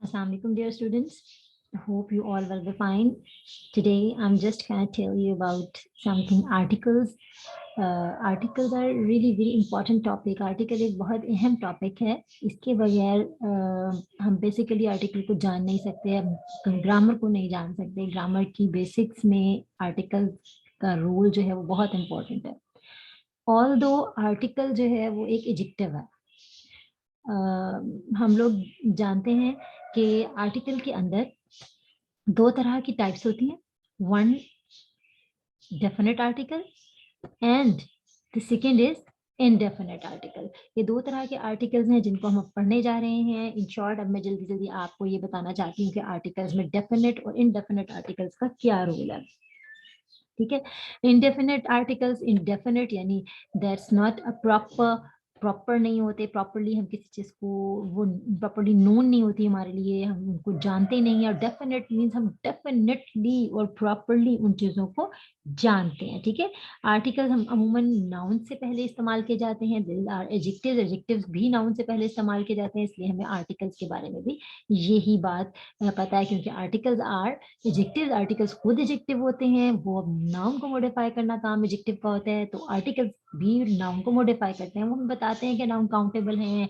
Assalamu alaikum, dear students. I hope you all will be fine. Today, I'm just going to tell you about something articles. Articles are really very important topic. Article एक बहुत अहम topic है. इसके बगैर हम basically article को जान नहीं सकते, हम grammar को नहीं जान सकते. Grammar की basics में article का role जो है वो बहुत important है. Although article जो है वो एक adjective है. हम लोग जानते हैं कि आर्टिकल के अंदर दो तरह की टाइप्स होती हैं. One definite article and the second is indefinite article. ये दो तरह के आर्टिकल्स हैं जिनको हम पढ़ने जा रहे हैं. इन शॉर्ट अब मैं जल्दी जल्दी आपको ये बताना चाहती हूँ कि आर्टिकल्स में डेफिनेट और इनडेफिनेट आर्टिकल्स का क्या रोल है. ठीक है. इनडेफिनेट आर्टिकल्स, इनडेफिनेट यानी दैट्स नॉट अ प्रॉपर नहीं होते. प्रॉपरली हम किसी चीज को वो प्रॉपरली नोन नहीं होती हमारे लिए, हम उनको जानते नहीं है. और डेफिनेट मीन्स हम डेफिनेटली और प्रॉपरली उन चीजों को जानते हैं. ठीक है. आर्टिकल हम अमूमन नाउन से पहले इस्तेमाल किए जाते हैं. एडजेक्टिव्स, एडजेक्टिव्स भी नाउन से पहले इस्तेमाल किए जाते हैं. इसलिए हमें आर्टिकल्स के बारे में भी यही बात पता है, क्योंकि आर्टिकल्स आर एडजेक्टिव्स. आर्टिकल्स खुद एडजेक्टिव होते हैं, वो अब नाउन को मॉडिफाई करना काम एडजेक्टिव का होता है. तो आर्टिकल्स भी नाउन को मॉडिफाई करते हैं. वो बताते हैं कि नाउन काउंटेबल हैं,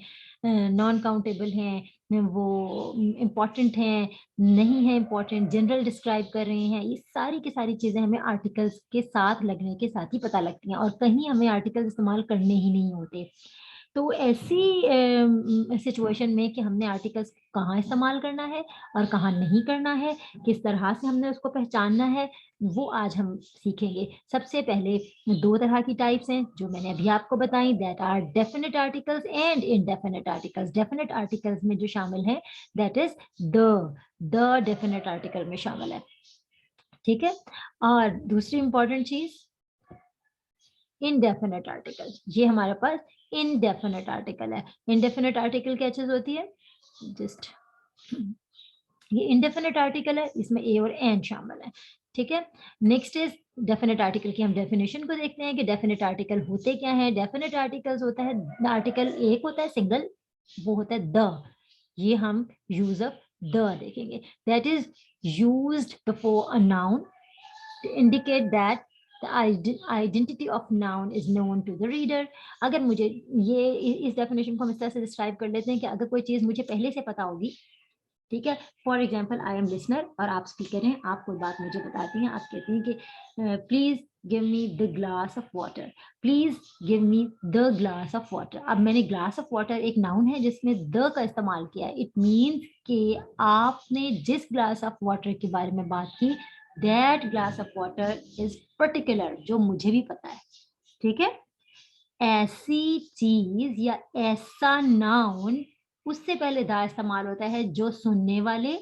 नॉन काउंटेबल हैं, वो इम्पॉर्टेंट हैं, नहीं है इम्पॉर्टेंट, जनरल डिस्क्राइब कर रहे हैं. ये सारी की सारी चीजें हमें आर्टिकल्स के साथ लगने के साथ ही पता लगती हैं, और कहीं हमें आर्टिकल्स इस्तेमाल करने ही नहीं होते. तो ऐसी सिचुएशन में कि हमने आर्टिकल्स कहाँ इस्तेमाल करना है और कहाँ नहीं करना है, किस तरह से हमने उसको पहचानना है, वो आज हम सीखेंगे. सबसे पहले दो तरह की टाइप्स हैं जो मैंने अभी आपको बताई, that are definite articles and indefinite articles. Definite articles में जो शामिल है that is the definite article में शामिल है. ठीक है. और दूसरी इंपॉर्टेंट चीज इनडेफिनेट आर्टिकल. ये हमारे पास इनडेफिनेट आर्टिकल है. इनडेफिनेट आर्टिकल क्या चीज होती है? जस्ट ये इनडेफिनेट आर्टिकल है, इसमें ए और एन शामिल है. ठीक है. नेक्स्ट इज डेफिनेट आर्टिकल की हम डेफिनेशन को देखते हैं कि डेफिनेट आर्टिकल होते क्या है. डेफिनेट आर्टिकल्स होता है, आर्टिकल एक होता है सिंगल, वो होता है द. ये हम यूज ऑफ द देखेंगे. That is used before a noun to indicate that the identity of noun is known to the reader. अगर मुझे ये इस डेफिनेशन को हम इस तरह से डिस्क्राइब कर लेते हैं कि अगर कोई चीज मुझे पहले से पता होगी, ठीक है. For example I am listener और आप स्पीकर हैं, आप कोई बात मुझे बताती हैं, आप कहते हैं कि please give me the glass of water. Please give me the glass of water. अब मैंने ग्लास ऑफ वाटर एक नाउन है जिसमें द का इस्तेमाल किया है. इट मीन्स कि आपने जिस ग्लास ऑफ वाटर के बारे में बात की, that glass of water is particular, जो मुझे भी पता है. ठीक है. ऐसी चीज या ऐसा नाउन, उससे पहले दा इस्तेमाल होता है जो सुनने वाले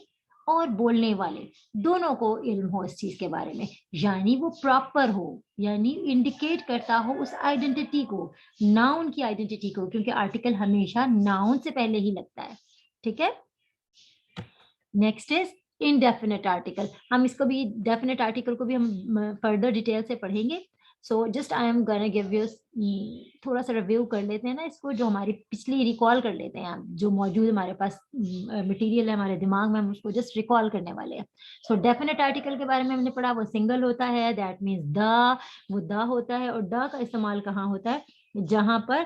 और बोलने वाले दोनों को इल्म हो इस चीज के बारे में, यानी वो प्रॉपर हो, यानी इंडिकेट करता हो उस आइडेंटिटी को, नाउन की आइडेंटिटी को, क्योंकि आर्टिकल हमेशा नाउन से पहले ही लगता है. ठीक है. Next is indefinite article. हम इसको भी, डेफिनेट आर्टिकल को भी हम फर्दर डिटेल से पढ़ेंगे. So just I am gonna give you, थोड़ा सा रिव्यू कर लेते हैं ना इसको, जो हमारी पिछली रिकॉल कर लेते हैं, जो मौजूद हमारे पास मटेरियल है हमारे दिमाग में, हम उसको जस्ट रिकॉल करने वाले हैं. सो डेफिनेट आर्टिकल के बारे में हमने पढ़ा, वो सिंगल होता है, दैट मीन्स द, वो द होता है. और द का इस्तेमाल कहाँ होता है? जहां पर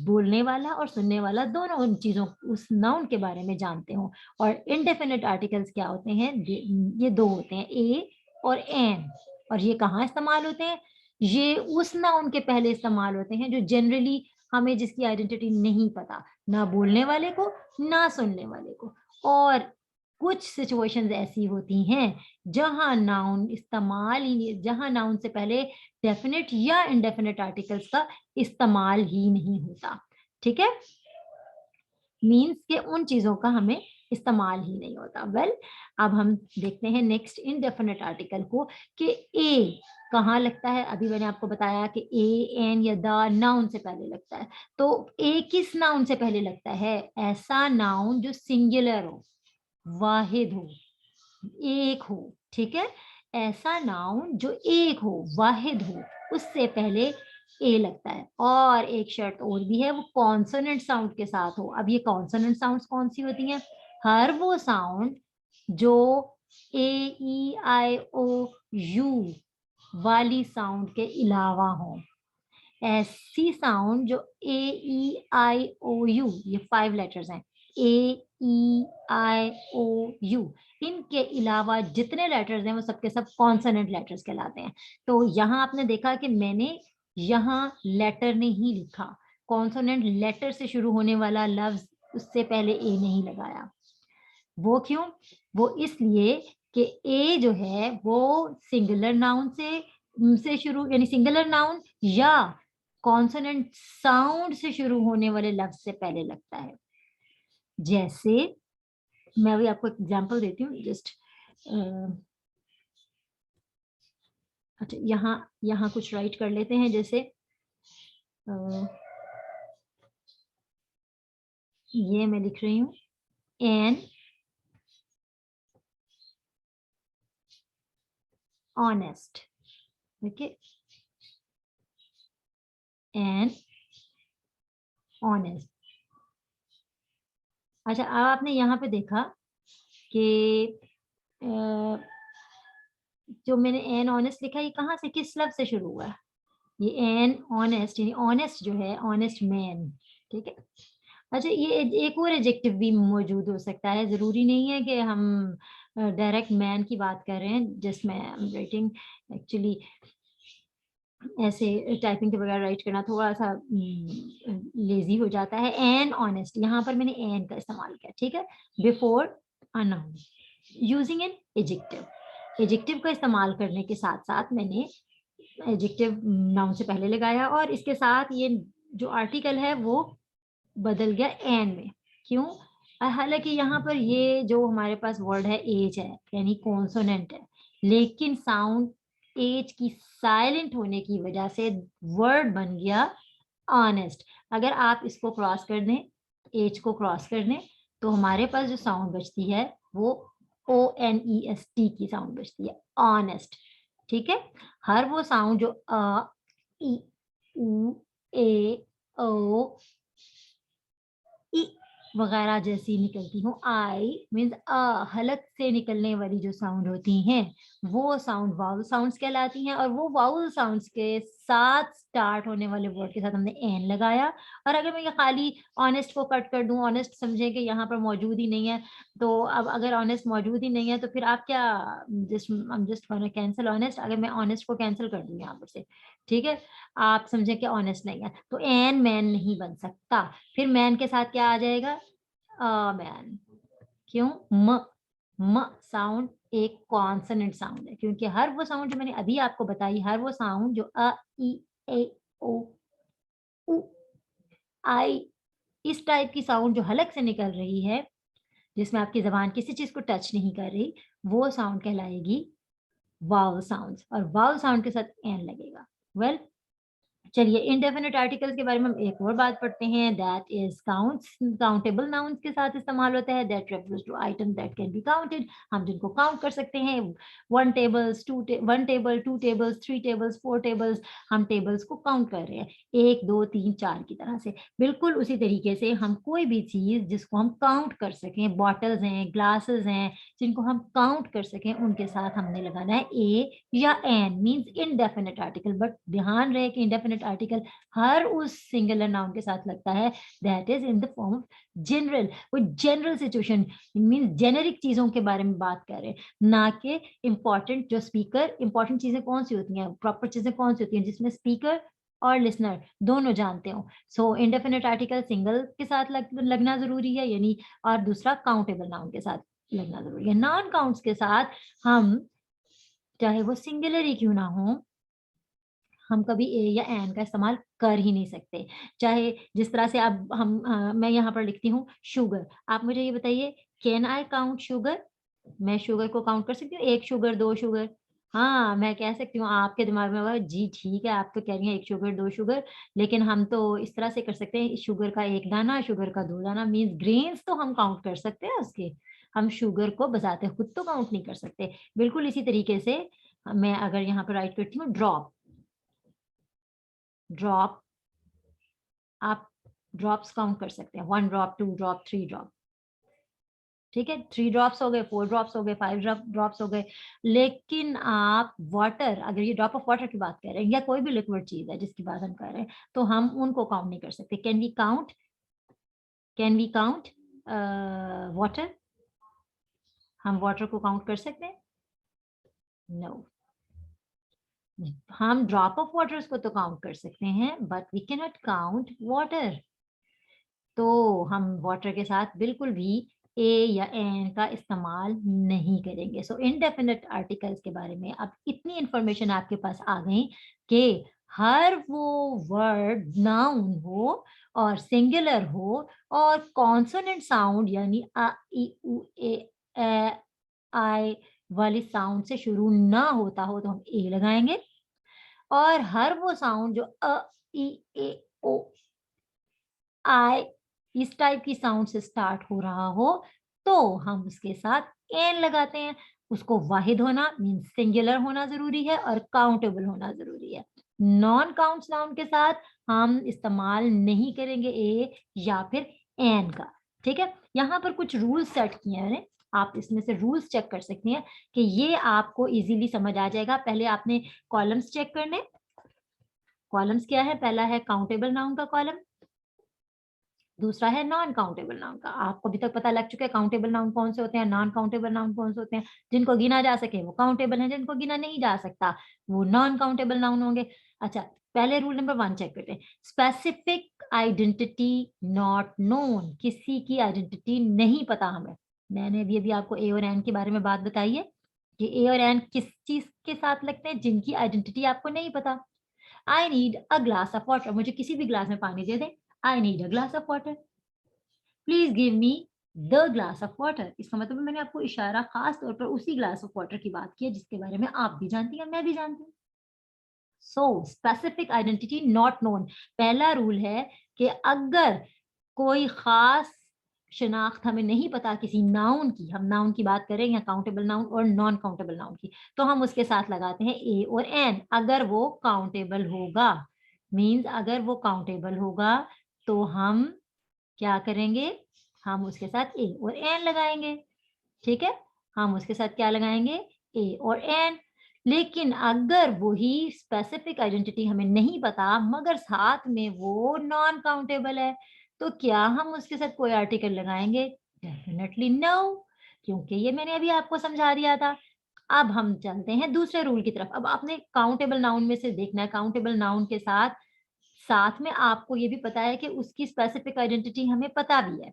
बोलने वाला और सुनने वाला दोनों उन चीजों, उस नाउन के बारे में जानते हो. और इनडेफिनेट आर्टिकल्स क्या होते हैं? ये दो होते हैं, ए और एन. और ये कहाँ इस्तेमाल होते हैं? ये उस नाउन के पहले इस्तेमाल होते हैं जो जनरली हमें, जिसकी आइडेंटिटी नहीं पता, ना बोलने वाले को ना सुनने वाले को. और कुछ सिचुएशंस ऐसी होती हैं जहां नाउन इस्तेमाल ही, जहां नाउन से पहले डेफिनेट या इनडेफिनेट आर्टिकल्स का इस्तेमाल ही नहीं होता. ठीक है. मीन्स के उन चीजों का हमें इस्तेमाल ही नहीं होता. वेल, अब हम देखते हैं नेक्स्ट इनडेफिनेट आर्टिकल को कि ए कहाँ लगता है. अभी मैंने आपको बताया कि ए, एन या द नाउन से पहले लगता है. तो ए किस नाउन से पहले लगता है? ऐसा नाउन जो सिंगुलर हो, वाहिद हो, एक हो. ठीक है. ऐसा नाउन जो एक हो, वाहिद हो, उससे पहले ए लगता है. और एक शर्त और भी है, वो कॉन्सोनेंट साउंड के साथ हो. अब ये कॉन्सोनेंट साउंड्स कौन सी होती हैं? हर वो साउंड जो ए ई आई ओ यू वाली साउंड के अलावा हो, ऐसी साउंड जो ए ई आई ओ यू, ये 5 लेटर्स हैं, ए ई आई ओ यू, इनके अलावा जितने लेटर्स हैं वो सबके सब कॉन्सोनेंट लेटर्स कहलाते हैं। तो यहाँ आपने देखा कि मैंने यहाँ लेटर नहीं लिखा, कॉन्सोनेंट लेटर से शुरू होने वाला लफ्ज उससे पहले ए नहीं लगाया। वो क्यों? वो इसलिए कि ए जो है वो सिंगुलर नाउन से शुरू, यानी सिंगुलर नाउन या कॉन्सोनेंट साउंड से शुरू होने वाले लफ्ज से पहले लगता है। जैसे मैं भी आपको एग्जांपल देती हूँ, जस्ट अच्छा यहाँ यहाँ कुछ राइट कर लेते हैं। जैसे ये मैं लिख रही हूँ an honest, okay, an honest. अच्छा, अब आपने यहाँ पे देखा कि जो मैंने एन ऑनेस्ट लिखा, ये कहाँ से, किस लफ्ज से शुरू हुआ है? ये एन ऑनेस्ट, यानी ऑनेस्ट जो है, ऑनेस्ट मैन, ठीक है। अच्छा, ये एक और एडजेक्टिव भी मौजूद हो सकता है, जरूरी नहीं है कि हम डायरेक्ट मैन की बात कर रहे हैं। जिसमें राइटिंग एक्चुअली ऐसे टाइपिंग के बगैर राइट करना थोड़ा सा लेजी हो जाता है। एन ऑनेस्ट, यहाँ पर मैंने एन का इस्तेमाल किया, ठीक है, before a noun using an adjective. Adjective का इस्तेमाल करने के साथ साथ मैंने एडजेक्टिव नाउन से पहले लगाया, और इसके साथ ये जो आर्टिकल है वो बदल गया एन में। क्यों? हालांकि यहाँ पर ये जो हमारे पास वर्ड है एज है, यानी कॉन्सोनेंट है, लेकिन साउंड एज की साइलेंट होने की वजह से वर्ड बन गया ऑनेस्ट। अगर आप इसको क्रॉस कर दें, एज को क्रॉस कर दें, तो हमारे पास जो साउंड बचती है वो O N E S T की साउंड बचती है, ऑनेस्ट, ठीक है। हर वो साउंड जो अ, ई, उ, ए, ओ, ई वगैरह जैसी निकलती हूँ, आई मीन्स हलक से निकलने वाली जो साउंड होती हैं, वो साउंड वाउल साउंड्स कहलाती हैं। और वो वाउल साउंड्स के साथ स्टार्ट होने वाले वर्ड के साथ हमने एन लगाया। और अगर मैं ये खाली ऑनेस्ट को कट कर दूं, ऑनेस्ट समझें कि यहाँ पर मौजूद ही नहीं है, तो अब अगर ऑनेस्ट मौजूद ही नहीं है तो फिर आप क्या, जस्ट कैंसिल ऑनेस्ट, अगर मैं ऑनेस्ट को कैंसिल कर दूं यहाँ पर से, ठीक है, आप समझें कि ऑनेस्ट नहीं है, तो एन मैन नहीं बन सकता। फिर मैन के साथ क्या आ जाएगा? मैन। क्यों? म साउंड एक कॉन्सोनेंट साउंड है, क्योंकि हर वो साउंड जो मैंने अभी आपको बताई, हर वो साउंड जो अ ई ए ओ उ आई, इस टाइप की साउंड जो हलक से निकल रही है, जिसमें आपकी जबान किसी चीज को टच नहीं कर रही, वो साउंड कहलाएगी वावल साउंड्स, और वावल साउंड के साथ एन लगेगा। वेल, चलिए इनडेफिनिट आर्टिकल्स के बारे में हम एक और बात पढ़ते हैं। That is counts, countable nouns के साथ इस्तेमाल होता है। That refers to item that can be counted, हम जिनको काउंट कर सकते हैं। One tables, one table, two tables, three tables, four tables, हम टेबल्स को काउंट कर रहे हैं, एक दो तीन चार की तरह से। बिल्कुल उसी तरीके से हम कोई भी चीज जिसको हम काउंट कर सकें, बॉटल्स हैं, ग्लासेस हैं, जिनको हम काउंट कर सकें, उनके साथ हमने लगाना है ए या an, means indefinite article. But ध्यान रहे कि इनडेफिनिट आर्टिकल हर उस सिंगुलर नाउन के साथ लगता है that is in the form of general. वो जनरल सिचुएशन मींस जेनेरिक चीजों के बारे में बात कर रहे हैं, ना कि इंपॉर्टेंट। जो स्पीकर, इंपॉर्टेंट चीजें कौन सी होती हैं, प्रॉपर चीजें कौन सी होती हैं जिसमें स्पीकर और लिसनर दोनों जानते हो। सो इनडेफिनिट आर्टिकल सिंगल के साथ लगना जरूरी है, यानी, और दूसरा काउंटेबल नाउन के साथ लगना जरूरी है। नॉन काउंट्स के साथ हम, चाहे वो सिंगुलर ही क्यों ना हो, हम कभी ए या एन का इस्तेमाल कर ही नहीं सकते। चाहे जिस तरह से अब मैं यहाँ पर लिखती हूँ शुगर, आप मुझे ये बताइए, कैन आई काउंट शुगर? मैं शुगर को काउंट कर सकती हूँ, एक शुगर, दो शुगर? हाँ, मैं कह सकती हूँ। आपके दिमाग में होगा जी ठीक है, आप तो कह रही हैं एक शुगर, दो शुगर, लेकिन हम तो इस तरह से कर सकते हैं, शुगर का एक दाना, शुगर का दो दाना, मीन्स ग्रेन्स तो हम काउंट कर सकते हैं उसके। हम शुगर को बजाते खुद तो काउंट नहीं कर सकते। बिल्कुल इसी तरीके से मैं अगर यहाँ पर राइट करती हूँ ड्रॉप, ड्रॉप, आप ड्रॉप्स काउंट कर सकते हैं, one drop, two drop, three drop. ठीक है, 3 ड्रॉप्स हो गए, 4 ड्रॉप्स हो गए, 5 ड्रॉप्स हो गए। लेकिन आप वाटर, अगर ये ड्रॉप ऑफ वाटर की बात कर रहे हैं या कोई भी लिक्विड चीज है जिसकी बात हम कर रहे हैं, तो हम उनको काउंट नहीं कर सकते। Can we count water? हम वाटर को काउंट कर सकते हैं? नो। हम ड्रॉप ऑफ वाटर्स को तो काउंट कर सकते हैं, but we can not count water. तो हम वाटर के साथ बिल्कुल भी ए या एन का इस्तेमाल नहीं करेंगे। सो इनडेफिनिट आर्टिकल्स के बारे में अब इतनी इंफॉर्मेशन आपके पास आ गई कि हर वो वर्ड नाउन हो और सिंगुलर हो और कॉन्सोनेंट साउंड यानी आ ई उ ए आई वाली साउंड से शुरू ना होता हो तो हम ए लगाएंगे, और हर वो साउंड जो ई ए ओ आई इस टाइप की साउंड से स्टार्ट हो रहा हो तो हम उसके साथ एन लगाते हैं। उसको वाहिद होना मीन्स सिंगुलर होना जरूरी है और काउंटेबल होना जरूरी है। नॉन काउंट्स नाउन के साथ हम इस्तेमाल नहीं करेंगे ए या फिर एन का। ठीक है, यहाँ पर कुछ रूल्स सेट किए हैं मैंने, आप इसमें से रूल्स चेक कर सकते हैं कि ये आपको इजीली समझ आ जाएगा। पहले आपने कॉलम्स चेक करने। कॉलम्स क्या है? पहला है काउंटेबल नाउन का कॉलम, दूसरा है नॉन काउंटेबल नाउन का। आपको अभी तक पता लग चुका है काउंटेबल नाउन कौन से होते हैं, नॉन काउंटेबल नाउन कौन से होते हैं। जिनको गिना जा सके वो काउंटेबल हैं, जिनको गिना नहीं जा सकता वो नॉन काउंटेबल नाउन होंगे। अच्छा, पहले रूल नंबर 1 चेक करते हैं। स्पेसिफिक आइडेंटिटी नॉट नोन, किसी की आइडेंटिटी नहीं पता हमें। मैंने अभी आपको ए और एन के बारे में बात बताई है कि ए और एन किस चीज के साथ लगते हैं, जिनकी आइडेंटिटी आपको नहीं पता। I need a glass of water, मुझे किसी भी ग्लास में पानी दे दें। I need a glass of water, please give me the glass of water. इसका मतलब मैंने आपको इशारा खास तौर पर उसी ग्लास ऑफ वाटर की बात की है जिसके बारे में आप भी जानती हैं, मैं भी जानती हूँ। So specific identity not known. पहला रूल है कि अगर कोई खास शनाख्त हमें नहीं पता किसी नाउन की, हम नाउन की बात करें या काउंटेबल नाउन और नॉन काउंटेबल नाउन की, तो हम उसके साथ लगाते हैं ए और एन। अगर वो काउंटेबल होगा, मींस अगर वो काउंटेबल होगा तो हम क्या करेंगे? हम उसके साथ ए और एन लगाएंगे। ठीक है, हम उसके साथ क्या लगाएंगे? ए और एन। लेकिन अगर वही स्पेसिफिक आइडेंटिटी हमें नहीं पता मगर साथ में वो नॉन काउंटेबल है, तो क्या हम उसके साथ कोई आर्टिकल लगाएंगे? डेफिनेटली नो, क्योंकि ये मैंने अभी आपको समझा दिया था। अब हम चलते हैं दूसरे रूल की तरफ। अब आपने काउंटेबल नाउन में से देखना है, काउंटेबल नाउन के साथ साथ में आपको ये भी पता है कि उसकी स्पेसिफिक आइडेंटिटी हमें पता भी है।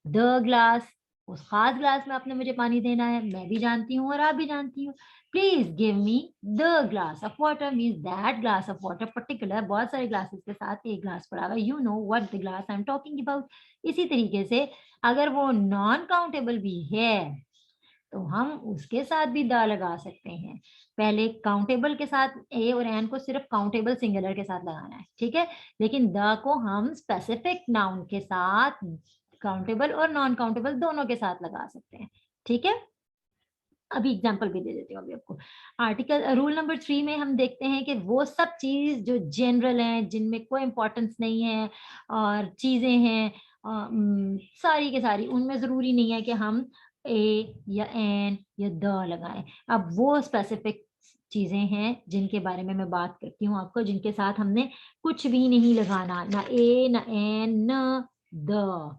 द ग्लास, उस खास ग्लास में आपने मुझे पानी देना है, मैं भी जानती हूँ और आप भी जानती हो। Please give me the glass of water, means that glass of water particular, बहुत सारे ग्लासेस के साथ एक ग्लास पड़ा हुआ है, you know what the glass I am talking about. इसी तरीके से अगर वो नॉन काउंटेबल भी है तो हम उसके साथ भी द लगा सकते हैं। पहले काउंटेबल के साथ ए और एन को सिर्फ काउंटेबल सिंगुलर के साथ लगाना है, ठीक है, लेकिन द को हम स्पेसिफिक नाउन के साथ काउंटेबल और नॉन काउंटेबल दोनों के साथ लगा सकते हैं। ठीक है, अभी एग्जांपल भी दे देती हूँ अभी आपको। आर्टिकल रूल नंबर 3 में हम देखते हैं कि वो सब चीज जो जनरल हैं, जिनमें कोई इंपॉर्टेंस नहीं है और चीजें हैं सारी के सारी, उनमें जरूरी नहीं है कि हम ए या एन या द लगाएं। अब वो स्पेसिफिक चीजें हैं जिनके बारे में मैं बात करती हूँ आपको, जिनके साथ हमने कुछ भी नहीं लगाना, ना ए ना एन ना द।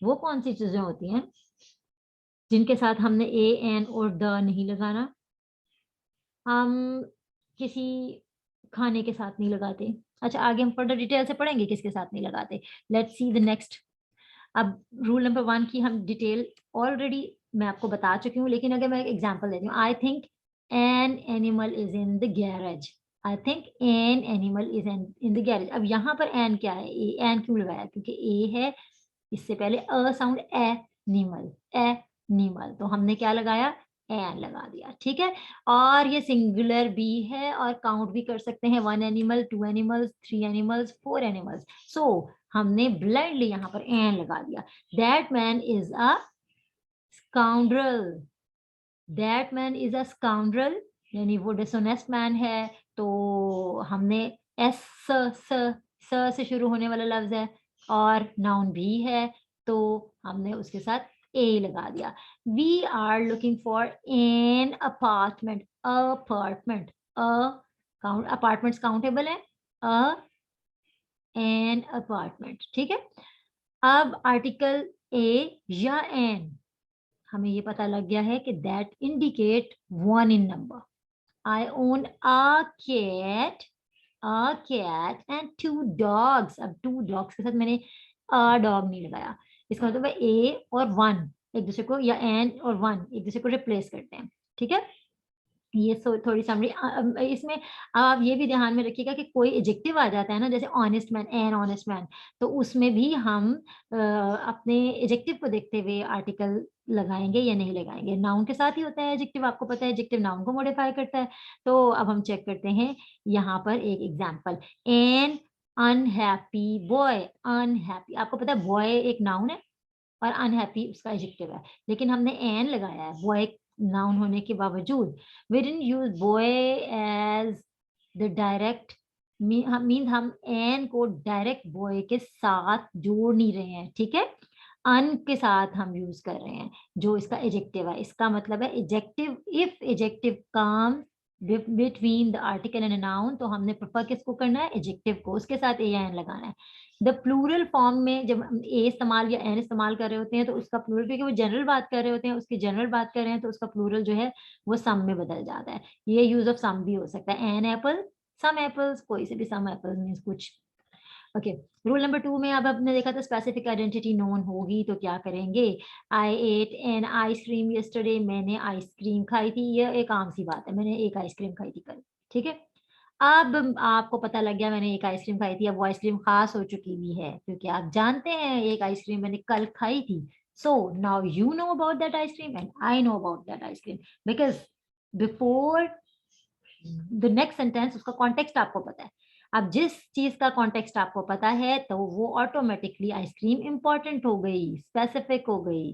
वो कौन सी चीजें होती हैं जिनके साथ हमने ए एन और द नहीं लगाना? हम किसी खाने के साथ नहीं लगाते। अच्छा, आगे हम फर्दर डिटेल से पढ़ेंगे किसके साथ नहीं लगाते। Let's see the next. अब रूल नंबर 1 की हम डिटेल ऑलरेडी मैं आपको बता चुकी हूँ, लेकिन अगर मैं एक एग्जांपल देती हूँ, I think an animal is in the garage. I think an animal is in the garage. अब यहाँ पर एन क्या है? एन क्यों लगाया? क्योंकि ए है, इससे पहले अ साउंड एनिमल, एनिमल, तो हमने क्या लगाया? एन लगा दिया। ठीक है, और ये सिंगुलर भी है और काउंट भी कर सकते हैं, 1 एनिमल, 2 एनिमल्स, 3 एनिमल्स, 4 एनिमल्स। सो हमने ब्लाइंडली यहाँ पर एन लगा दिया। That man is a scoundrel, that man is a scoundrel, यानी वो डिसोनेस्ट मैन है। तो हमने एस स से शुरू होने वाला लफ्ज है और नाउन भी है, तो हमने उसके साथ ए लगा दिया। We are looking for an apartment, apartment, count, apartments countable है, अ एन अपार्टमेंट, ठीक है। अब आर्टिकल ए या एन, हमें ये पता लग गया है कि that indicate one in number. I own a cat and two dogs. अब टू डॉग्स के साथ मैंने अ डॉग नहीं लगाया, इसका मतलब है ए और वन एक दूसरे को, या एन और वन एक दूसरे को रिप्लेस करते हैं, ठीक है। ये थोड़ी समरी इसमें आप ये भी ध्यान में रखिएगा कि कोई एडजेक्टिव आ जाता है ना, जैसे honest man, an honest man, तो उसमें भी हम अपने एडजेक्टिव को देखते हुए आर्टिकल लगाएंगे या नहीं लगाएंगे। नाउन के साथ ही होता है एडजेक्टिव, आपको पता है एडजेक्टिव नाउन को मॉडिफाई करता है। तो अब हम चेक करते हैं यहाँ पर एक example, an unhappy boy. Unhappy, आपको पता है बॉय एक नाउन है और अनहैप्पी उसका एडजेक्टिव है, लेकिन हमने एन लगाया है बॉय नाउन होने के बावजूद। We didn't use boy as the direct, mean हम एन को डायरेक्ट बॉय के साथ जोड़ नहीं रहे हैं, ठीक है। अन के साथ हम यूज कर रहे हैं जो इसका एडजेक्टिव है। इसका मतलब है adjective, if adjective come between the article and noun, तो हमने प्रेफर किसको करना है, एडजेक्टिव को, उसके साथ ए एन लगाना है। द प्लूरल फॉर्म में जब हम ए इस्तेमाल या एन इस्तेमाल कर रहे होते हैं तो उसका प्लूरल, क्योंकि वो जनरल बात कर रहे होते हैं, उसकी जनरल बात कर रहे हैं, तो उसका प्लूरल जो है वो सम में बदल जाता है। ये यूज ऑफ सम भी हो सकता है, एन एप्पल, सम एप्पल्स, कोई से भी सम एप्पल मीन्स कुछ। ओके, रूल नंबर 2 में अब आपने देखा था स्पेसिफिक आइडेंटिटी नोन होगी तो क्या करेंगे। आई एट एन आइसक्रीम यस्टरडे, मैंने आइसक्रीम खाई थी, यह एक आम सी बात है, मैंने एक आइसक्रीम खाई थी कल, ठीक है। अब आपको पता लग गया मैंने एक आइसक्रीम खाई थी, अब वो आइसक्रीम खास हो चुकी भी है क्योंकि आप जानते हैं एक आइसक्रीम मैंने कल खाई थी। So now you know about that ice cream and I know about that ice cream, because before the next sentence उसका कॉन्टेक्स्ट आपको पता है। अब जिस चीज का कॉन्टेक्स्ट आपको पता है तो वो ऑटोमेटिकली आइसक्रीम इंपॉर्टेंट हो गई, स्पेसिफिक हो गई,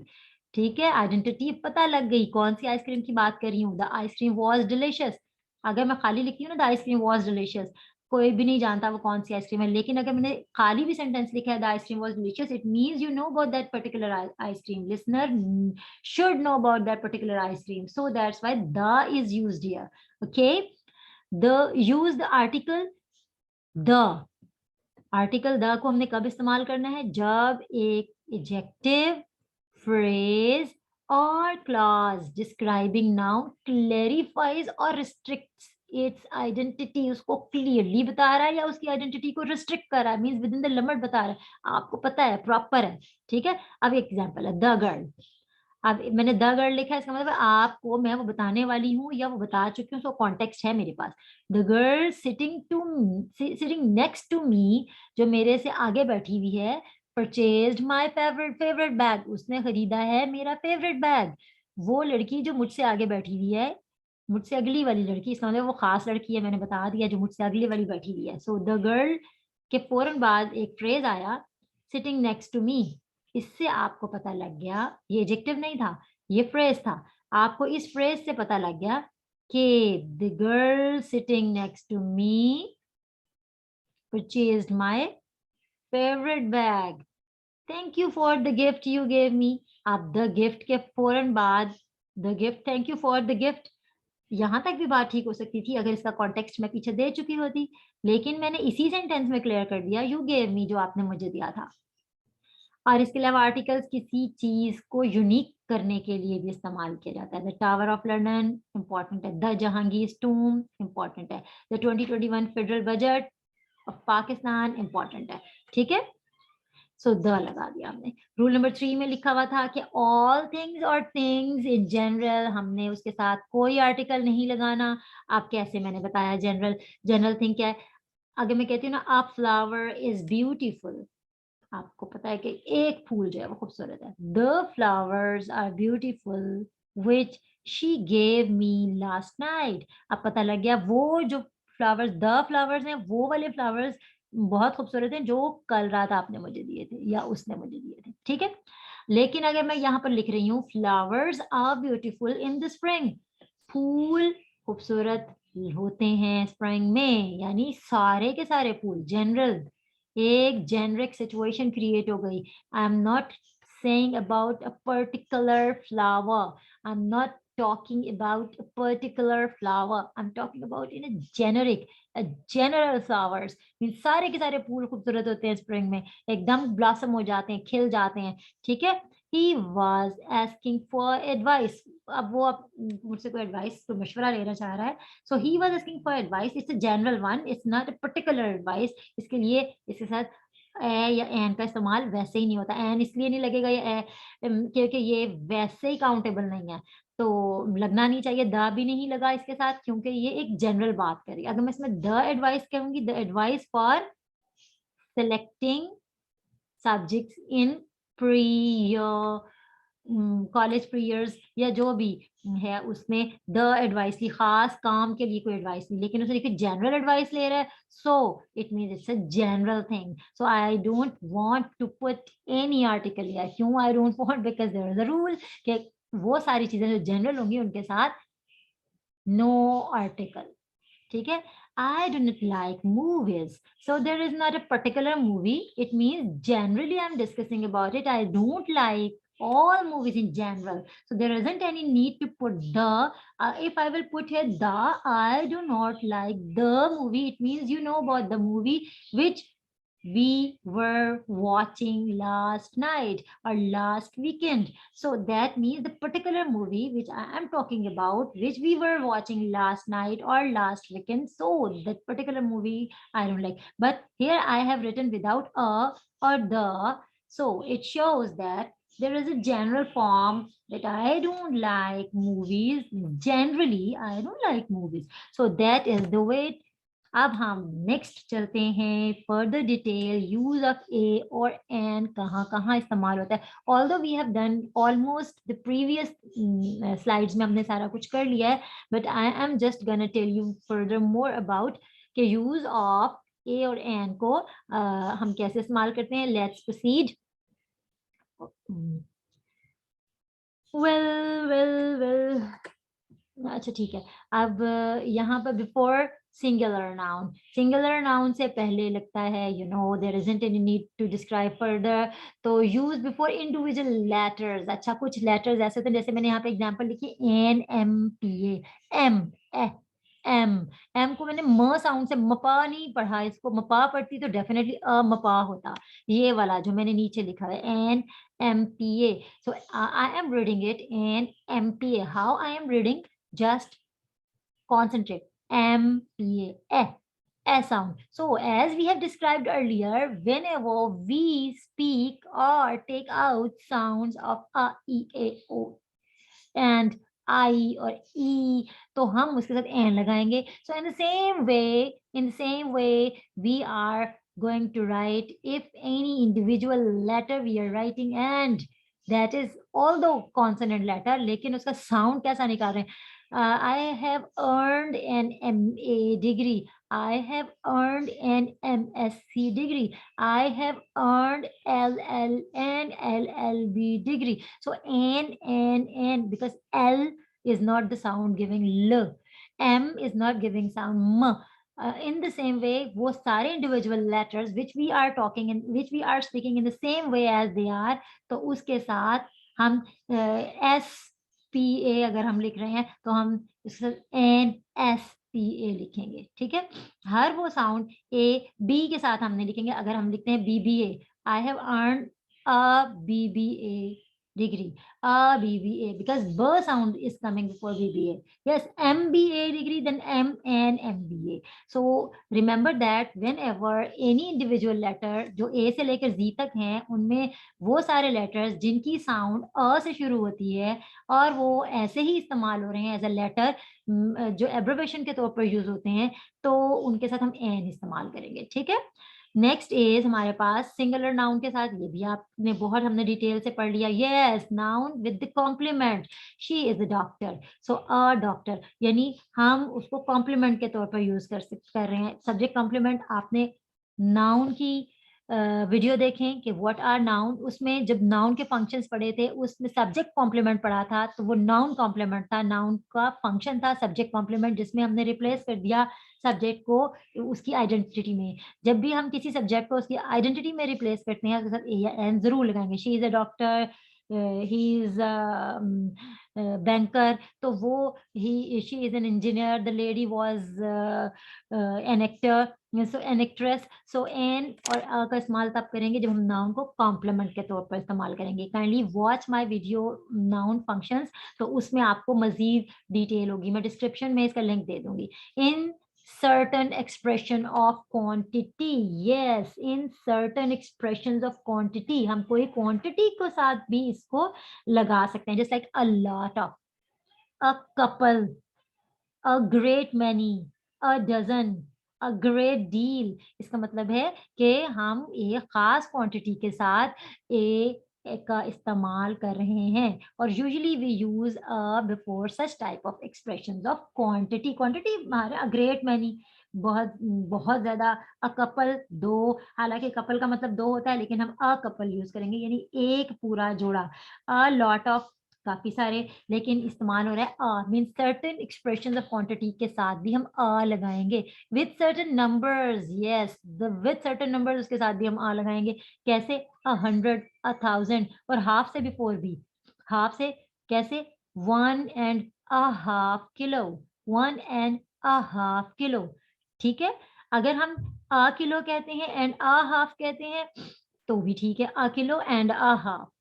ठीक है। आइडेंटिटी पता लग गई कौन सी आइसक्रीम की बात कर रही हूँ। द आइसक्रीम वॉज डिलिशियस, अगर मैं खाली लिखती हूँ ना द आइसक्रीम वॉज डिलिशियस, कोई भी नहीं जानता वो कौन सी आइसक्रीम है, लेकिन अगर मैंने खाली भी सेंटेंस लिखा है the ice cream was delicious, it means you know about that particular ice cream. Listener should know about that particular ice cream, so that's why the is used here, okay। the use the article the, article the को हमने कब इस्तेमाल करना है, जब एक adjective, phrase और clause describing noun क्लेरिफाइज और रिस्ट्रिक्ट्स इट्स आइडेंटिटी, उसको क्लियरली बता रहा है या उसकी आइडेंटिटी को रिस्ट्रिक्ट कर रहा है, means with in the limit बता रहा है, आपको पता है प्रॉपर है, ठीक है। अब एग्जांपल है द गर्ल, अब मैंने द गर्ल लिखा है, इसका मतलब है आपको मैं वो बताने वाली हूँ या वो बता चुकी हूँ, सो कॉन्टेक्स्ट है मेरे पास। The girl sitting next to me, जो मेरे से आगे बैठी हुई है, परचेज्ड माय फेवरेट बैग, उसने खरीदा है मेरा फेवरेट बैग। वो लड़की जो मुझसे आगे बैठी हुई है, मुझसे अगली वाली लड़की, इसका मतलब वो खास लड़की है, मैंने बता दिया, जो मुझसे अगली वाली बैठी हुई है। सो द गर्ल के फौरन बाद एक फ्रेज आया, सिटिंग नेक्स्ट टू मी, इससे आपको पता लग गया, ये एडजेक्टिव नहीं था, ये फ्रेज था, आपको इस फ्रेज से पता लग गया कि the girl sitting next to me purchased my favourite bag, thank you for the gift you gave me. आप द गिफ्ट के फौरन बाद the gift, thank you for the gift, यहां तक भी बात ठीक हो सकती थी अगर इसका कॉन्टेक्स्ट मैं पीछे दे चुकी होती, लेकिन मैंने इसी सेंटेंस में क्लियर कर दिया यू गेव मी, जो आपने मुझे दिया था। और इसके अलावा आर्टिकल्स किसी चीज को यूनिक करने के लिए भी इस्तेमाल किया जाता है। The tower of London important है, द जहांगीर टूम इंपॉर्टेंट है, the 2021 federal budget of Pakistan important है, ठीक है। सो द लगा दिया हमने। रूल नंबर 3 में लिखा हुआ था कि ऑल थिंग्स और थिंग्स इन जनरल, हमने उसके साथ कोई आर्टिकल नहीं लगाना। आप कैसे, मैंने बताया जनरल, जनरल थिंग क्या है, अगर मैं कहती हूँ ना अ फ्लावर इज ब्यूटीफुल, आपको पता है कि एक फूल जो है वो खूबसूरत है, the flowers are beautiful which she gave me last night. अब पता लग गया वो जो फ्लावर्स, द फ्लावर्स हैं, वो वाले फ्लावर्स बहुत खूबसूरत हैं जो कल रात आपने मुझे दिए थे या उसने मुझे दिए थे, ठीक है। लेकिन अगर मैं यहाँ पर लिख रही हूँ flowers are beautiful in the spring, फूल खूबसूरत होते हैं स्प्रिंग में, यानी सारे के सारे फूल, जनरल, एक जेनरिक सिचुएशन क्रिएट हो गई। I am not saying about a particular flower. I'm not talking about a particular flower. I'm talking about in a generic, a general flowers. Mean सारे के सारे फूल खूबसूरत होते हैं स्प्रिंग में, एकदम ब्लॉसम हो जाते हैं, खिल जाते हैं, ठीक है. He was asking for advice. अब वो मुझसे कोई एडवाइस तो मशवरा लेना चाह रहा है. So he was asking for advice. It's a general one. It's not a particular advice. इसके लिए इसके साथ ए या एन का इस्तेमाल वैसे ही नहीं होता. एन इसलिए नहीं लगेगा ये क्योंकि ये वैसे ही काउंटेबल नहीं है, तो लगना नहीं चाहिए. द भी नहीं लगा इसके साथ क्योंकि ये एक जनरल बात करी. अगर मैं इसमें द एडवाइस कहूंगी, the advice for selecting subjects in pre college years या जो भी है उसमें द एडवाइस ली, खास काम के लिए कोई एडवाइस नहीं, लेकिन उसने देखिए जनरल एडवाइस ले रहा है, so it means it's a general thing. So I don't want to put any article here. क्यों I don't want? Because there is a rule कि वो सारी चीजें जो जनरल होंगी उनके साथ नो आर्टिकल, ठीक है. I do not like movies. So there is not a particular movie. It means generally I'm discussing about it. I don't like all movies in general. So there isn't any need to put the. If I will put here the, I do not like the movie. It means you know about the movie which we were watching last night or last weekend. So that means the particular movie which I am talking about, which we were watching last night or last weekend. So that particular movie I don't like. But here I have written without a or the. So it shows that there is a general form that I don't like movies. Generally, I don't like movies. So that is the way. अब हम next चलते हैं further detail use of a और an कहाँ कहाँ इस्तेमाल होता है. Although we have done almost the previous slides में हमने सारा कुछ कर लिया है, but I am just gonna tell you further more about के यूज ऑफ ए और एन को हम कैसे इस्तेमाल करते हैं. Let's proceed. Well well well, अच्छा ठीक है. अब यहाँ पर बिफोर सिंगुलर नाउन से पहले लगता है you know there isn't any need to describe further. तो यूज बिफोर इंडिविजुअल लेटर्स. अच्छा कुछ लेटर्स ऐसे होते हैं, जैसे मैंने यहाँ पे एग्जांपल लिखी N M P A. M M M को मैंने म साउंड से मपा नहीं पढ़ा, इसको मपा पढ़ती तो डेफिनेटली अ मपा होता. ये वाला जो मैंने नीचे लिखा है N M P A. So I am reading it N M P A. How I am reading? Just concentrate. M-P-A, A sound. So as we have described earlier, whenever we speak or take out sounds of a, e, a, o and I or E, तो हम उसके साथ N लगाएंगे. So in the same way, we are going to write if any individual letter we are writing and that is although consonant letter, लेकिन उसका sound कैसा निकाल रहे हैं. I have earned an MA degree. I have earned an MSc degree. I have earned LL and LLB degree. So N, because L is not the sound giving L. M is not giving sound M. In the same way, वो सारे individual letters which we are talking in, which we are speaking in the same way as they are, तो उसके साथ हम S P A अगर हम लिख रहे हैं तो हम इसके साथ N S P A लिखेंगे, ठीक है. हर वो साउंड A B के साथ हम नहीं लिखेंगे. अगर हम लिखते हैं B B A, I have earned a B B A degree, a B B A, because B sound is coming before B B A. Yes, M B A degree, then M and M B A. So remember that whenever any individual letter जो A से लेकर Z तक हैं, उनमें वो सारे letters जिनकी sound अ से शुरू होती है और वो ऐसे ही इस्तेमाल हो रहे हैं एज अ लेटर जो एब्रिविएशन के तौर पर यूज होते हैं, तो उनके साथ हम एन इस्तेमाल करेंगे, ठीक है. नेक्स्ट इज हमारे पास सिंगुलर नाउन के साथ, ये भी आपने बहुत हमने डिटेल से पढ़ लिया. Yes, noun with the complement. She is a doctor. So a doctor यानी हम उसको कॉम्प्लीमेंट के तौर पर यूज कर रहे हैं. सब्जेक्ट कॉम्प्लीमेंट आपने नाउन की वीडियो देखें कि व्हाट आर नाउन। उसमें जब नाउन के फंक्शंस पढ़े थे उसमें सब्जेक्ट कॉम्प्लीमेंट पढ़ा था, तो वो नाउन कॉम्प्लीमेंट था, नाउन का फंक्शन था सब्जेक्ट कॉम्प्लीमेंट, जिसमें हमने रिप्लेस कर दिया सब्जेक्ट को उसकी आइडेंटिटी में। जब भी हम किसी सब्जेक्ट को उसकी आइडेंटिटी में रिप्लेस करते हैं उसके साथ ए या एन जरूर लगाएंगे। She is a doctor, he is banker, तो वो ही she is an engineer, the lady was an actor, so an actress. So an और अ का इस्तेमाल तब करेंगे जब हम नाउन को कॉम्प्लीमेंट के तौर पर इस्तेमाल करेंगे। Kindly watch my video noun functions, तो उसमें आपको मजीद डिटेल होगी, मैं डिस्क्रिप्शन में इसका लिंक दे दूंगी। इन certain expression of quantity, yes, in certain expressions of quantity, हम कोई quantity को साथ भी इसको लगा सकते हैं, just like a lot of, a couple, a great many, a dozen, a great deal। इसका मतलब है कि हम एक खास क्वांटिटी के साथ एक का इस्तेमाल कर रहे हैं, और usually we use a before such type of expressions of quantity. Quantity हमारे अ ग्रेट मैनी, बहुत बहुत ज्यादा। अ कपल, दो, हालांकि कपल का मतलब दो होता है लेकिन हम अ कपल यूज करेंगे यानी एक पूरा जोड़ा। अ लॉट ऑफ, काफी सारे, लेकिन इस्तेमाल हो रहा है a, mean certain expression of quantity के साथ भी हम अ लगाएंगे। With certain numbers, yes, the with certain numbers उसके साथ भी हम अ लगाएंगे। कैसे? 100, 1000, और हाफ से बिफोर भी। हाफ से कैसे? 1.5 किलो, 1.5 किलो। ठीक है, अगर हम अ किलो कहते हैं एंड अ हाफ कहते हैं तो भी ठीक है, अ किलो एंड अ हाफ।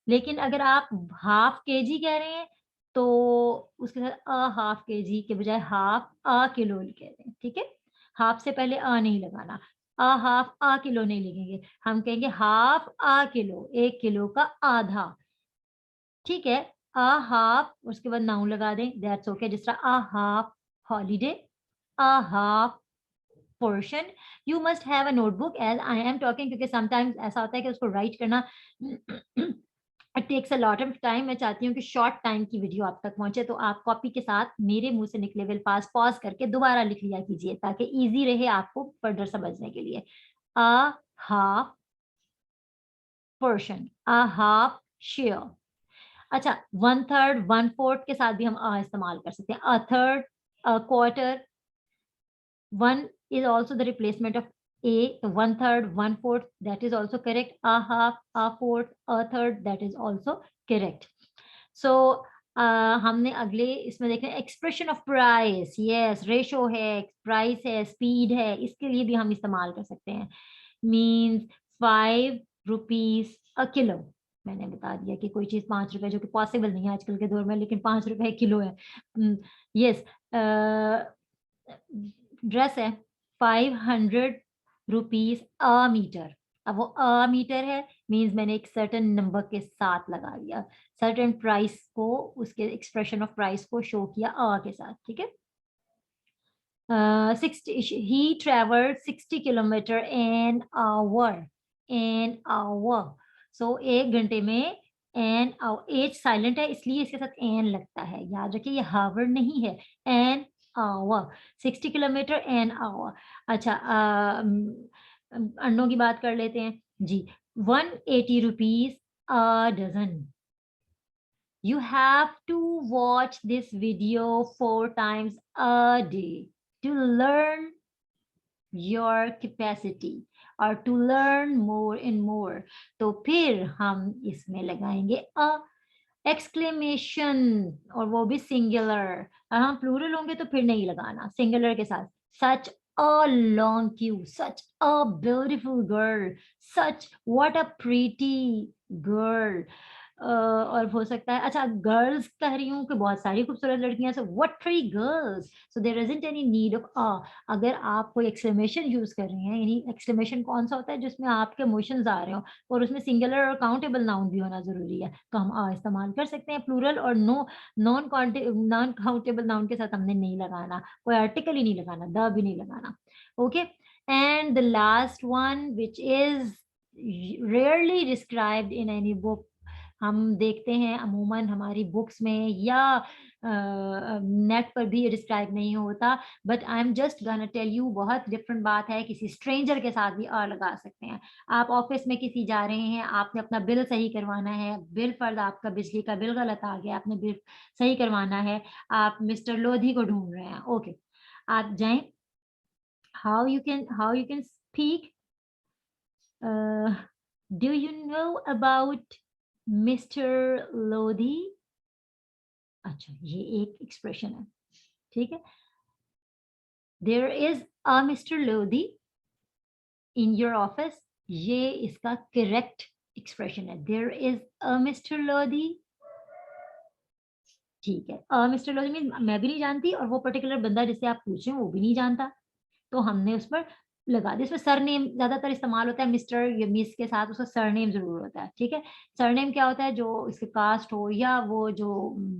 लेकिन अगर आप हाफ केजी कह रहे हैं तो उसके साथ अ हाफ केजी के बजाय हाफ अ किलो कह रहे हैं। ठीक है, हाफ से पहले अ नहीं लगाना, अ हाफ अ किलो नहीं लिखेंगे, हम कहेंगे हाफ अ किलो, 1 किलो का आधा। ठीक है, अ हाफ, उसके बाद नाउन लगा दें, दैट्स ओके। जिस तरह a half holiday, a half portion. You must have a notebook as I am talking, क्योंकि समटाइम्स ऐसा होता है कि उसको राइट करना it takes a lot of time. मैं चाहती हूँ कि शॉर्ट टाइम की वीडियो आप तक पहुंचे, तो आप कॉपी के साथ मेरे मुंह से निकले हुए पास पॉज करके दोबारा लिख लिया कीजिए ताकि इजी रहे आपको फर्दर समझने के लिए। अ half portion, a half share. अच्छा, 1/3, 1/4 के साथ भी हम अ इस्तेमाल कर सकते हैं। A third, a quarter, 1 is also the replacement of a, so 1/3, 1/4, that is also correct. A half, a fourth, a third, that is also correct. So हमने अगले इसमें देख रहे हैं expression of price. Yes, ratio है, price है, speed है, इसके लिए भी हम इस्तेमाल कर सकते हैं। Means 5 rupees a kilo. मैंने बता दिया कि कोई चीज 5 रुपए, जो कि पॉसिबल नहीं है आजकल के दौर में, लेकिन 5 रुपए किलो है। यस, ड्रेस है 500 रुपीज अ मीटर। अब वो मीटर है, मीन्स मैंने एक सर्टेन नंबर के साथ लगा दिया, सर्टेन प्राइस को, उसके एक्सप्रेशन ऑफ प्राइस को शो किया के साथ। ठीक है, 60, he travelled 60 kilometre an hour, an hour. So 1 घंटे में एन एच साइलेंट है इसलिए इसके साथ एन लगता है, याद रखिए ये हावर नहीं है, an hour, 60 kilometre an hour. अच्छा, अंडों की बात कर लेते हैं जी। 180 rupees a dozen. You have to watch this video 4 times a day to learn your capacity or to learn more and more। तो फिर हम इसमें लगाएंगे अ एक्सक्लेमेशन, और वो भी सिंगुलर। और हम प्लूरल होंगे तो फिर नहीं लगाना, सिंगुलर के साथ। Such a long queue, such a beautiful girl, such what a pretty girl. और हो सकता है, अच्छा गर्ल्स कह रही हूँ कि बहुत सारी खूबसूरत लड़कियां, so what three girls, so there isn't any need of a. अगर आप कोई एक्सक्लेमेशन यूज कर रहे हैं, यानी एक्सक्लेमेशन कौन सा होता है जिसमें आपके इमोशंस आ रहे हो और उसमें सिंगुलर और काउंटेबल नाउन भी होना जरूरी है, तो हम आ इस्तेमाल कर सकते हैं। प्लूरल और नॉन काउंटेबल नाउन के साथ हमने नहीं लगाना, कोई आर्टिकल ही नहीं लगाना, द भी नहीं लगाना। Okay, and the last one which is rarely described in any book, हम देखते हैं अमूमन हमारी बुक्स में या नेट पर भी ये डिस्क्राइब नहीं होता, but I am just gonna tell you, बहुत डिफरेंट बात है, किसी स्ट्रेंजर के साथ भी अ लगा सकते हैं। आप ऑफिस में किसी जा रहे हैं, आपने अपना बिल सही करवाना है, बिल फर्ज आपका बिजली का बिल गलत आ गया, आपने बिल सही करवाना है, आप मिस्टर लोधी को ढूंढ रहे हैं, ओके, आप जाएं, how you can speak, do you know about mister Lodhi? अच्छा, ये एक एक्सप्रेशन है, ठीक है। There is a mister Lodhi in your office, ये इसका करेक्ट एक्सप्रेशन है। There is a mister Lodhi, ठीक है। मिस्टर लोधी मीन मैं भी नहीं जानती और वो पर्टिकुलर बंदा जिससे आप पूछ रहे हैं वो भी नहीं जानता, तो हमने उस पर लगा दिया। इसमें सरनेम ज़्यादातर इस्तेमाल होता है, मिस्टर या मिस के साथ उसका सरनेम ज़रूर होता है, ठीक है। सरनेम क्या होता है, जो इसके कास्ट हो या वो जो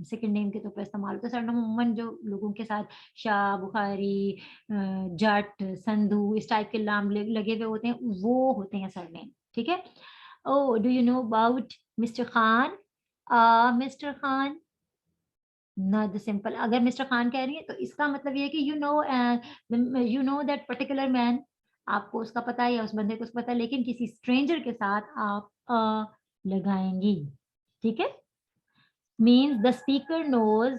सेकंड नेम के तौर पे इस्तेमाल होता है। सरनेम अमूमन जो लोगों के साथ शाह, बुखारी, जट, संधू इस टाइप के नाम लगे हुए होते हैं, वो होते हैं सरनेम, ठीक है। Oh, do you know about mister Khan? Mister Khan, not the simple. अगर मिस्टर खान कह रही है तो इसका मतलब ये है कि you know that particular man, आपको उसका पता है या उस बंदे को उसका पता है, लेकिन किसी स्ट्रेंजर के साथ आप लगाएंगी, ठीक है। मीन्स द स्पीकर नोज,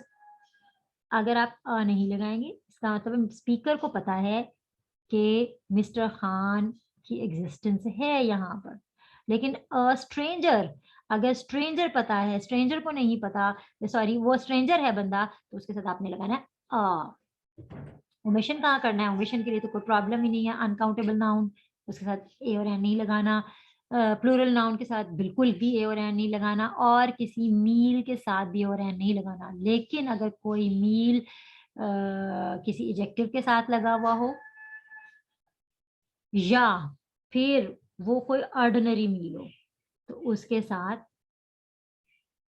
अगर आप नहीं लगाएंगे इसका मतलब स्पीकर को पता है कि मिस्टर खान की एग्जिस्टेंस है यहाँ पर, लेकिन स्ट्रेंजर, अगर स्ट्रेंजर पता है, स्ट्रेंजर को नहीं पता, सॉरी वो स्ट्रेंजर है बंदा, तो उसके साथ आपने लगाना है ओमिशन कहाँ करना है, ओमिशन के लिए तो कोई प्रॉब्लम ही नहीं है। अनकाउंटेबल नाउन उसके साथ ए और एन नहीं लगाना, प्लूरल नाउन के साथ बिल्कुल भी ए और एन नहीं लगाना, और किसी मील के साथ भी ए और एन नहीं लगाना। लेकिन अगर कोई मील किसी एडजेक्टिव के साथ लगा हुआ हो या फिर वो कोई ऑर्डिनरी मील हो तो उसके साथ,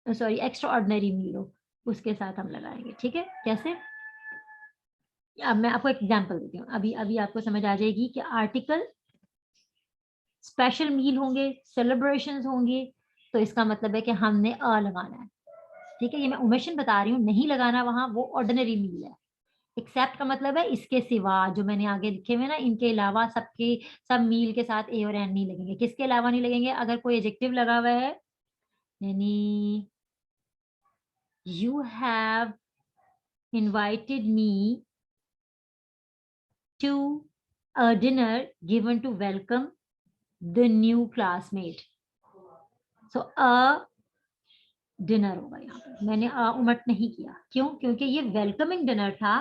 सॉरी एक्स्ट्रा ऑर्डिनरी मील हो उसके साथ हम लगाएंगे, ठीक है। कैसे, अब मैं आपको एक एग्जांपल देती हूँ, अभी अभी आपको समझ आ जाएगी कि आर्टिकल स्पेशल मील होंगे, सेलिब्रेशंस होंगे, तो इसका मतलब है कि हमने अ लगाना है, ठीक है। ये मैं ओमिशन बता रही हूँ, नहीं लगाना वहां, वो ऑर्डिनरी मील है। एक्सेप्ट का मतलब है इसके सिवा, जो मैंने आगे लिखे हुए ना, इनके अलावा सबके सब मील के साथ ए और एन नहीं लगेंगे। किसके अलावा नहीं लगेंगे, अगर कोई एडजेक्टिव लगा हुआ है, यानी you have invited me to a dinner given to welcome the new classmate, so a dinner होगा यहाँ पर। मैंने उमट नहीं किया, क्यों, क्योंकि ये वेलकमिंग डिनर था,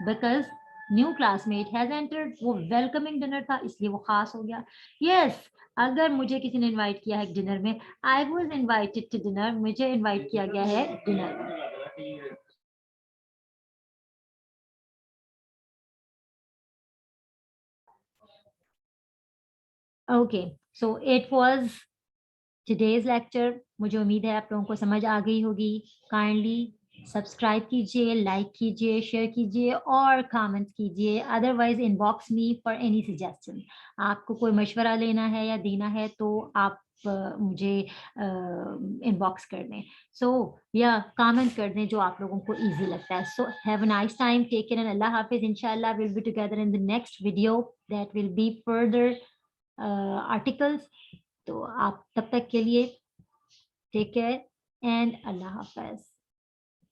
because new classmate has entered, वो वेलकमिंग डिनर था इसलिए वो खास हो गया। यस, अगर मुझे किसी ने इनवाइट किया है डिनर में, I was invited to dinner, मुझे इनवाइट किया गया है डिनर में। Okay, so it was today's lecture. मुझे उम्मीद है आप लोगों को समझ आ गई होगी। काइंडली सब्सक्राइब कीजिए, लाइक कीजिए, शेयर कीजिए और कमेंट कीजिए। Otherwise inbox me for any suggestion. आपको कोई मशवरा लेना है या देना है तो आप मुझे इनबॉक्स कर दें, सो या कमेंट कर दें जो आप लोगों को इजी लगता है। So have a nice time, take care and अल्लाह हाफिज। इंशाल्लाह will be together in the next video that will be further articles. तो आप तब तक के लिए टेक केयर एंड अल्लाह हाफ़िज़।